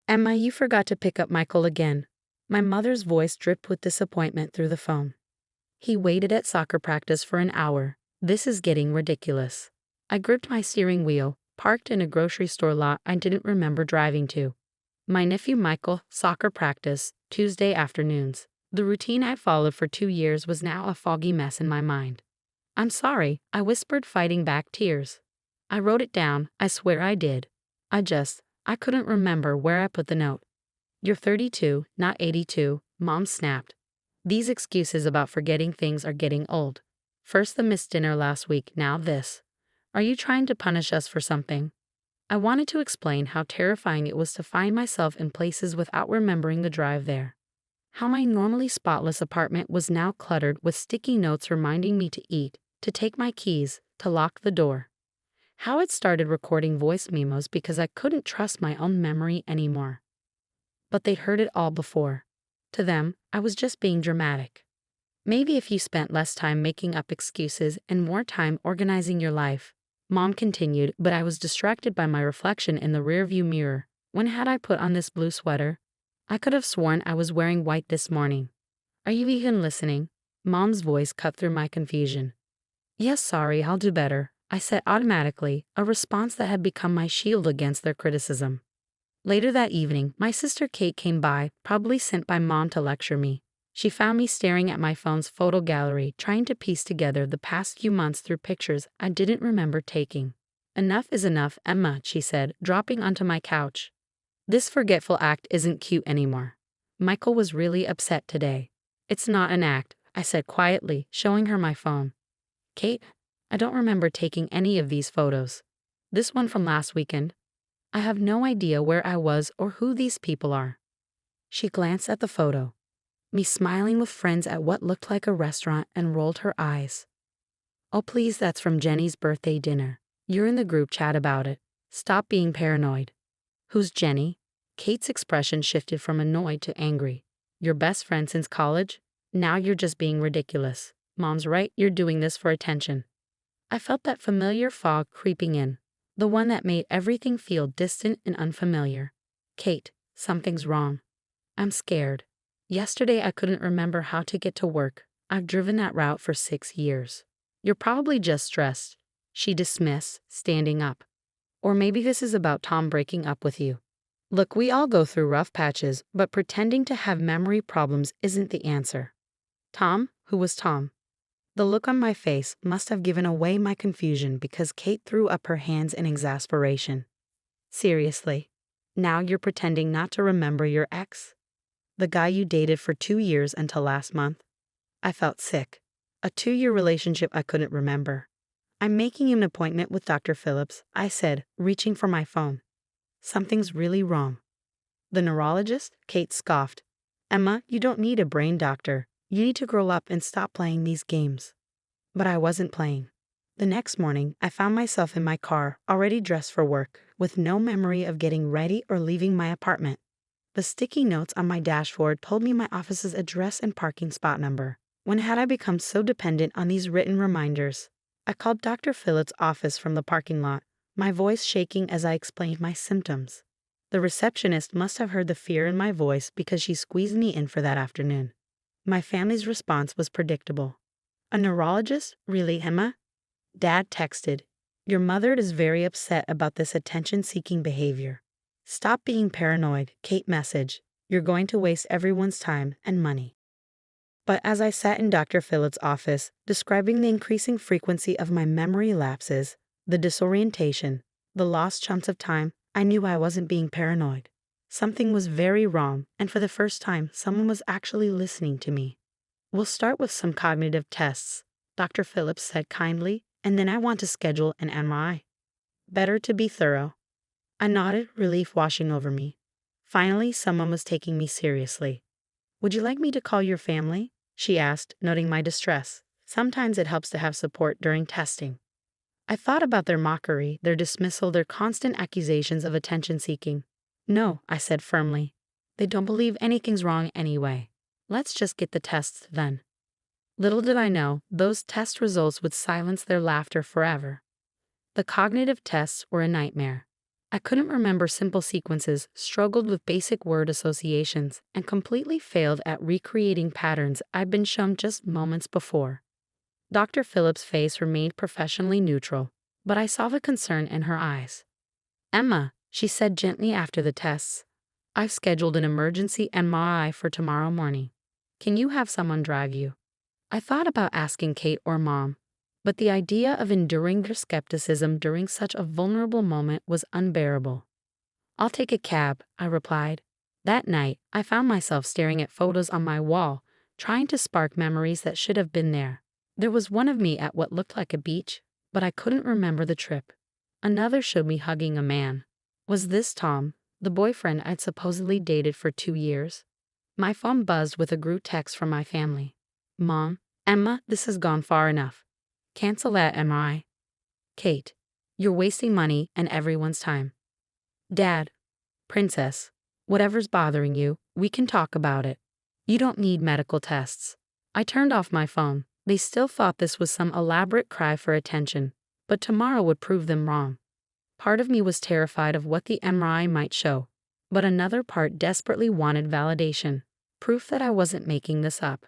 Emma, you forgot to pick up Michael again. My mother's voice dripped with disappointment through the phone. He waited at soccer practice for an hour. This is getting ridiculous. I gripped my steering wheel, parked in a grocery store lot I didn't remember driving to. My nephew Michael, soccer practice, Tuesday afternoons. The routine I followed for 2 years was now a foggy mess in my mind. I'm sorry, I whispered, fighting back tears. I wrote it down, I swear I did. I couldn't remember where I put the note. You're 32, not 82, Mom snapped. These excuses about forgetting things are getting old. First the missed dinner last week, now this. Are you trying to punish us for something? I wanted to explain how terrifying it was to find myself in places without remembering the drive there. How my normally spotless apartment was now cluttered with sticky notes reminding me to eat, to take my keys, to lock the door. How it started recording voice memos because I couldn't trust my own memory anymore. But they'd heard it all before. To them, I was just being dramatic. Maybe if you spent less time making up excuses and more time organizing your life, Mom continued, but I was distracted by my reflection in the rearview mirror. When had I put on this blue sweater? I could have sworn I was wearing white this morning. Are you even listening? Mom's voice cut through my confusion. Yes, sorry, I'll do better, I said automatically, a response that had become my shield against their criticism. Later that evening, my sister Kate came by, probably sent by Mom to lecture me. She found me staring at my phone's photo gallery, trying to piece together the past few months through pictures I didn't remember taking. Enough is enough, Emma, she said, dropping onto my couch. This forgetful act isn't cute anymore. Michael was really upset today. It's not an act, I said quietly, showing her my phone. Kate, I don't remember taking any of these photos. This one from last weekend. I have no idea where I was or who these people are. She glanced at the photo. Me smiling with friends at what looked like a restaurant, and rolled her eyes. Oh please, that's from Jenny's birthday dinner. You're in the group chat about it. Stop being paranoid. Who's Jenny? Kate's expression shifted from annoyed to angry. Your best friend since college? Now you're just being ridiculous. Mom's right, you're doing this for attention. I felt that familiar fog creeping in, the one that made everything feel distant and unfamiliar. Kate, something's wrong. I'm scared. Yesterday I couldn't remember how to get to work. I've driven that route for 6 years. You're probably just stressed, she dismissed, standing up. Or maybe this is about Tom breaking up with you. Look, we all go through rough patches, but pretending to have memory problems isn't the answer. Tom? Who was Tom? The look on my face must have given away my confusion because Kate threw up her hands in exasperation. Seriously? Now you're pretending not to remember your ex? The guy you dated for 2 years until last month? I felt sick. A 2-year relationship I couldn't remember. I'm making an appointment with Dr. Phillips, I said, reaching for my phone. Something's really wrong. The neurologist? Kate scoffed. Emma, you don't need a brain doctor. You need to grow up and stop playing these games. But I wasn't playing. The next morning, I found myself in my car, already dressed for work, with no memory of getting ready or leaving my apartment. The sticky notes on my dashboard told me my office's address and parking spot number. When had I become so dependent on these written reminders? I called Dr. Phillips' office from the parking lot, my voice shaking as I explained my symptoms. The receptionist must have heard the fear in my voice because she squeezed me in for that afternoon. My family's response was predictable. A neurologist? Really, Emma? Dad texted. Your mother is very upset about this attention-seeking behavior. Stop being paranoid, Kate messaged. You're going to waste everyone's time and money. But as I sat in Dr. Phillips' office, describing the increasing frequency of my memory lapses, the disorientation, the lost chunks of time, I knew I wasn't being paranoid. Something was very wrong, and for the first time, someone was actually listening to me. We'll start with some cognitive tests, Dr. Phillips said kindly, and then I want to schedule an MRI. Better to be thorough. I nodded, relief washing over me. Finally, someone was taking me seriously. Would you like me to call your family? She asked, noting my distress. Sometimes it helps to have support during testing. I thought about their mockery, their dismissal, their constant accusations of attention-seeking. No, I said firmly. They don't believe anything's wrong anyway. Let's just get the tests then. Little did I know, those test results would silence their laughter forever. The cognitive tests were a nightmare. I couldn't remember simple sequences, struggled with basic word associations, and completely failed at recreating patterns I'd been shown just moments before. Dr. Phillips' face remained professionally neutral, but I saw the concern in her eyes. "Emma," she said gently after the tests, "I've scheduled an emergency MRI for tomorrow morning. Can you have someone drive you?" I thought about asking Kate or Mom, but the idea of enduring their skepticism during such a vulnerable moment was unbearable. "I'll take a cab," I replied. That night, I found myself staring at photos on my wall, trying to spark memories that should have been there. There was one of me at what looked like a beach, but I couldn't remember the trip. Another showed me hugging a man. Was this Tom, the boyfriend I'd supposedly dated for 2 years? My phone buzzed with a group text from my family. "Mom, Emma, this has gone far enough. Cancel that MRI. Kate, you're wasting money and everyone's time. Dad, Princess, whatever's bothering you, we can talk about it. You don't need medical tests." I turned off my phone. They still thought this was some elaborate cry for attention, but tomorrow would prove them wrong. Part of me was terrified of what the MRI might show, but another part desperately wanted validation, proof that I wasn't making this up.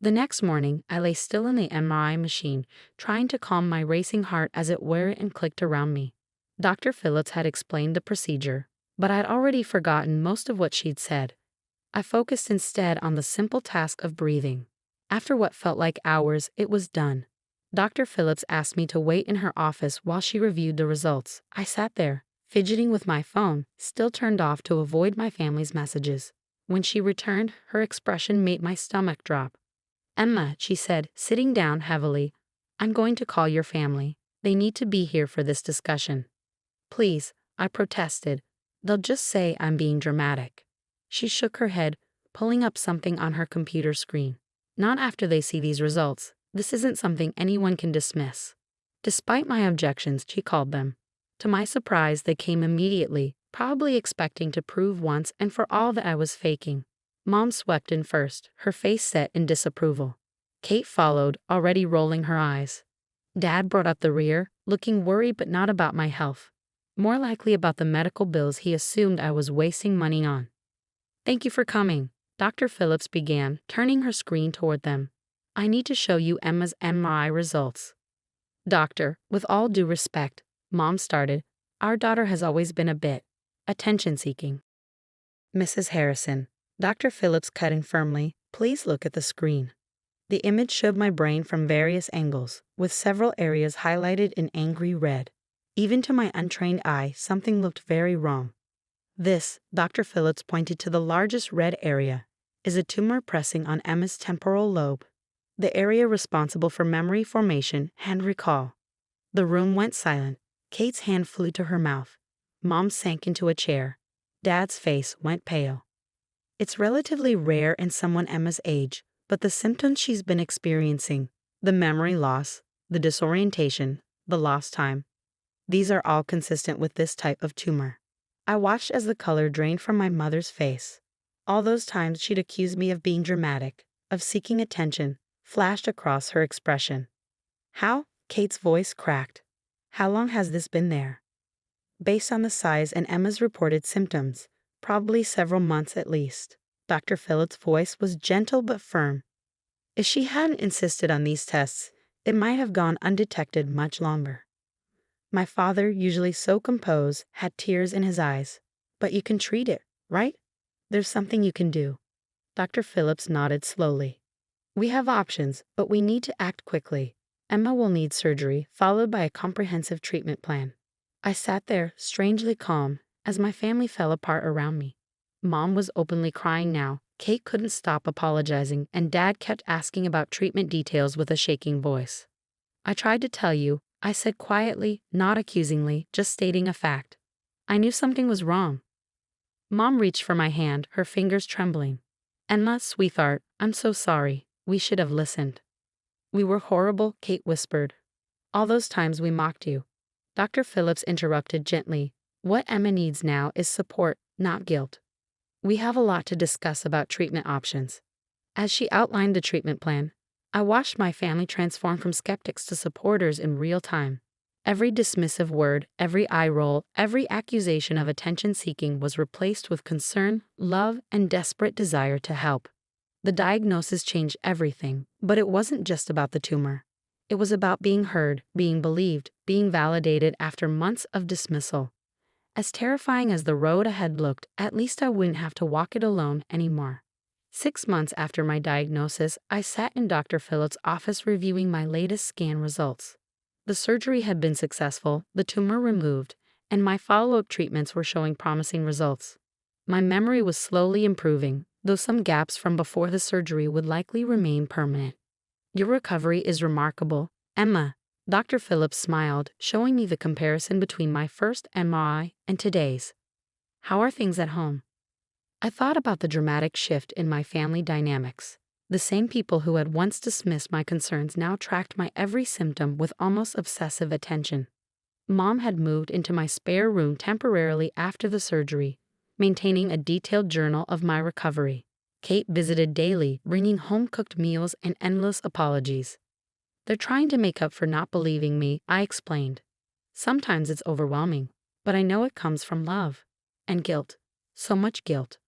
The next morning, I lay still in the MRI machine, trying to calm my racing heart as it whirred and clicked around me. Dr. Phillips had explained the procedure, but I'd already forgotten most of what she'd said. I focused instead on the simple task of breathing. After what felt like hours, it was done. Dr. Phillips asked me to wait in her office while she reviewed the results. I sat there, fidgeting with my phone, still turned off to avoid my family's messages. When she returned, her expression made my stomach drop. "Emma," she said, sitting down heavily, "I'm going to call your family. They need to be here for this discussion." "Please," I protested. "They'll just say I'm being dramatic." She shook her head, pulling up something on her computer screen. "Not after they see these results. This isn't something anyone can dismiss." Despite my objections, she called them. To my surprise, they came immediately, probably expecting to prove once and for all that I was faking. Mom swept in first, her face set in disapproval. Kate followed, already rolling her eyes. Dad brought up the rear, looking worried but not about my health. More likely about the medical bills he assumed I was wasting money on. "Thank you for coming," Dr. Phillips began, turning her screen toward them. "I need to show you Emma's MRI results." "Doctor, with all due respect," Mom started, "our daughter has always been a bit attention-seeking." "Mrs. Harrison," Dr. Phillips cut in firmly, "please look at the screen." The image showed my brain from various angles, with several areas highlighted in angry red. Even to my untrained eye, something looked very wrong. "This," Dr. Phillips pointed to the largest red area, "is a tumor pressing on Emma's temporal lobe, the area responsible for memory formation and recall." The room went silent. Kate's hand flew to her mouth. Mom sank into a chair. Dad's face went pale. "It's relatively rare in someone Emma's age, but the symptoms she's been experiencing, the memory loss, the disorientation, the lost time, these are all consistent with this type of tumor." I watched as the color drained from my mother's face. All those times she'd accused me of being dramatic, of seeking attention, flashed across her expression. "How?" Kate's voice cracked. "How long has this been there?" "Based on the size and Emma's reported symptoms, probably several months at least." Dr. Phillips' voice was gentle but firm. "If she hadn't insisted on these tests, it might have gone undetected much longer." My father, usually so composed, had tears in his eyes. "But you can treat it, right? There's something you can do." Dr. Phillips nodded slowly. "We have options, but we need to act quickly. Emma will need surgery, followed by a comprehensive treatment plan." I sat there, strangely calm, as my family fell apart around me. Mom was openly crying now. Kate couldn't stop apologizing, and Dad kept asking about treatment details with a shaking voice. "I tried to tell you," I said quietly, not accusingly, just stating a fact. "I knew something was wrong." Mom reached for my hand, her fingers trembling. "Emma, sweetheart, I'm so sorry. We should have listened." "We were horrible," Kate whispered. "All those times we mocked you." Dr. Phillips interrupted gently. "What Emma needs now is support, not guilt. We have a lot to discuss about treatment options." As she outlined the treatment plan, I watched my family transform from skeptics to supporters in real time. Every dismissive word, every eye roll, every accusation of attention-seeking was replaced with concern, love, and desperate desire to help. The diagnosis changed everything, but it wasn't just about the tumor. It was about being heard, being believed, being validated after months of dismissal. As terrifying as the road ahead looked, at least I wouldn't have to walk it alone anymore. 6 months after my diagnosis, I sat in Dr. Phillips' office reviewing my latest scan results. The surgery had been successful, the tumor removed, and my follow-up treatments were showing promising results. My memory was slowly improving, though some gaps from before the surgery would likely remain permanent. Your recovery is remarkable, Emma. Dr. Phillips smiled, showing me the comparison between my first MRI and today's. How are things at home? I thought about the dramatic shift in my family dynamics. The same people who had once dismissed my concerns now tracked my every symptom with almost obsessive attention. Mom had moved into my spare room temporarily after the surgery, maintaining a detailed journal of my recovery. Kate visited daily, bringing home-cooked meals and endless apologies. They're trying to make up for not believing me, I explained. Sometimes it's overwhelming, but I know it comes from love. And guilt. So much guilt.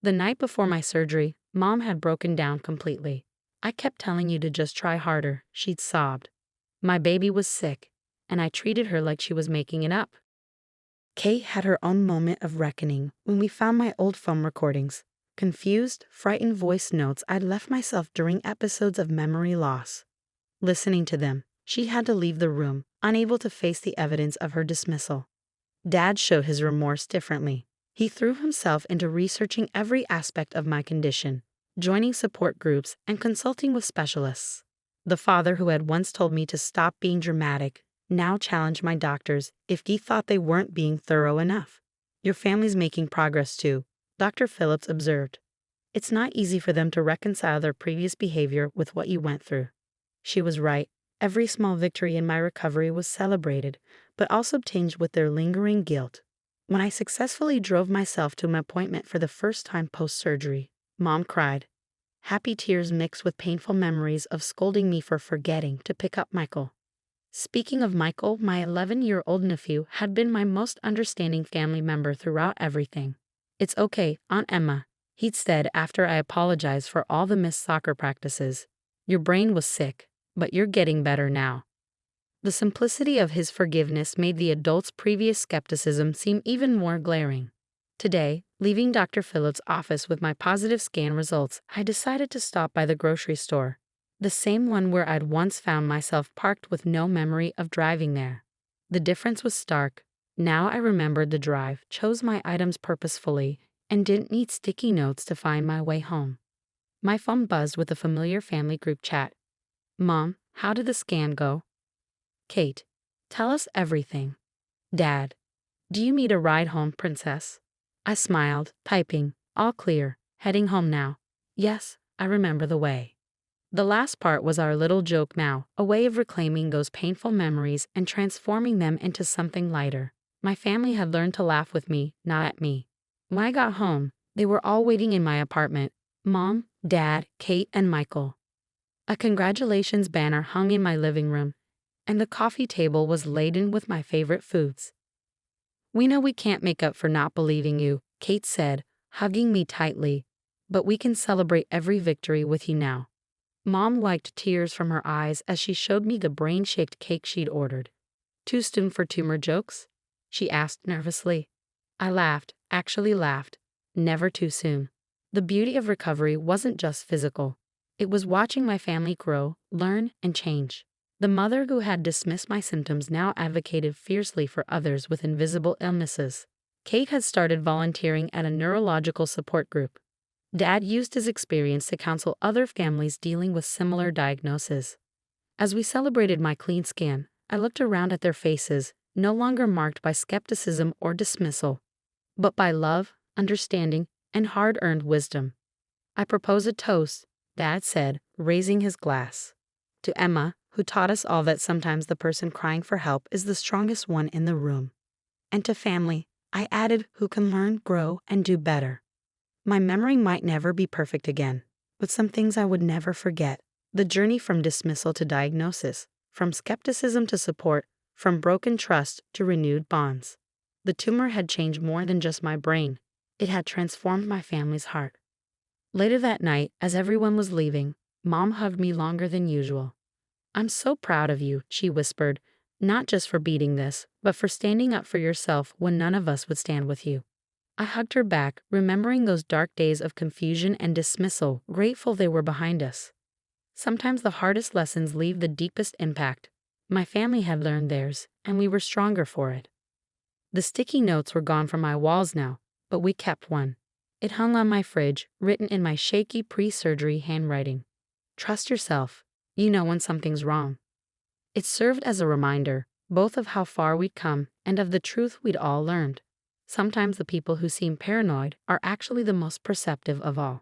The night before my surgery, Mom had broken down completely. I kept telling you to just try harder, she'd sobbed. My baby was sick, and I treated her like she was making it up. Kate had her own moment of reckoning when we found my old phone recordings. Confused, frightened voice notes I'd left myself during episodes of memory loss. Listening to them, she had to leave the room, unable to face the evidence of her dismissal. Dad showed his remorse differently. He threw himself into researching every aspect of my condition, joining support groups and consulting with specialists. The father who had once told me to stop being dramatic now challenged my doctors if he thought they weren't being thorough enough. Your family's making progress too, Dr. Phillips observed. It's not easy for them to reconcile their previous behavior with what you went through. She was right. Every small victory in my recovery was celebrated, but also tinged with their lingering guilt. When I successfully drove myself to an appointment for the first time post-surgery, Mom cried. Happy tears mixed with painful memories of scolding me for forgetting to pick up Michael. Speaking of Michael, my 11-year-old nephew had been my most understanding family member throughout everything. It's okay, Aunt Emma, he'd said after I apologized for all the missed soccer practices. Your brain was sick, but you're getting better now. The simplicity of his forgiveness made the adult's previous skepticism seem even more glaring. Today, leaving Dr. Phillips' office with my positive scan results, I decided to stop by the grocery store, the same one where I'd once found myself parked with no memory of driving there. The difference was stark. Now I remembered the drive, chose my items purposefully, and didn't need sticky notes to find my way home. My phone buzzed with a familiar family group chat. Mom, how did the scan go? Kate, tell us everything. Dad, do you need a ride home, princess? I smiled, typing, all clear, heading home now. Yes, I remember the way. The last part was our little joke now, a way of reclaiming those painful memories and transforming them into something lighter. My family had learned to laugh with me, not at me. When I got home, they were all waiting in my apartment. Mom, Dad, Kate, and Michael. A congratulations banner hung in my living room, and the coffee table was laden with my favorite foods. We know we can't make up for not believing you, Kate said, hugging me tightly, but we can celebrate every victory with you now. Mom wiped tears from her eyes as she showed me the brain-shaped cake she'd ordered. Too soon for tumor jokes? She asked nervously. I laughed, actually laughed. Never too soon. The beauty of recovery wasn't just physical. It was watching my family grow, learn, and change. The mother who had dismissed my symptoms now advocated fiercely for others with invisible illnesses. Kate had started volunteering at a neurological support group. Dad used his experience to counsel other families dealing with similar diagnoses. As we celebrated my clean scan, I looked around at their faces, no longer marked by skepticism or dismissal, but by love, understanding, and hard-earned wisdom. I proposed a toast, Dad said, raising his glass. To Emma, who taught us all that sometimes the person crying for help is the strongest one in the room. And to family, I added, who can learn, grow, and do better. My memory might never be perfect again, but some things I would never forget. The journey from dismissal to diagnosis, from skepticism to support, from broken trust to renewed bonds. The tumor had changed more than just my brain. It had transformed my family's heart. Later that night, as everyone was leaving, Mom hugged me longer than usual. "I'm so proud of you," she whispered, "not just for beating this, but for standing up for yourself when none of us would stand with you." I hugged her back, remembering those dark days of confusion and dismissal, grateful they were behind us. Sometimes the hardest lessons leave the deepest impact. My family had learned theirs, and we were stronger for it. The sticky notes were gone from my walls now, but we kept one. It hung on my fridge, written in my shaky pre-surgery handwriting. "Trust yourself. You know when something's wrong." It served as a reminder, both of how far we'd come and of the truth we'd all learned. Sometimes the people who seem paranoid are actually the most perceptive of all.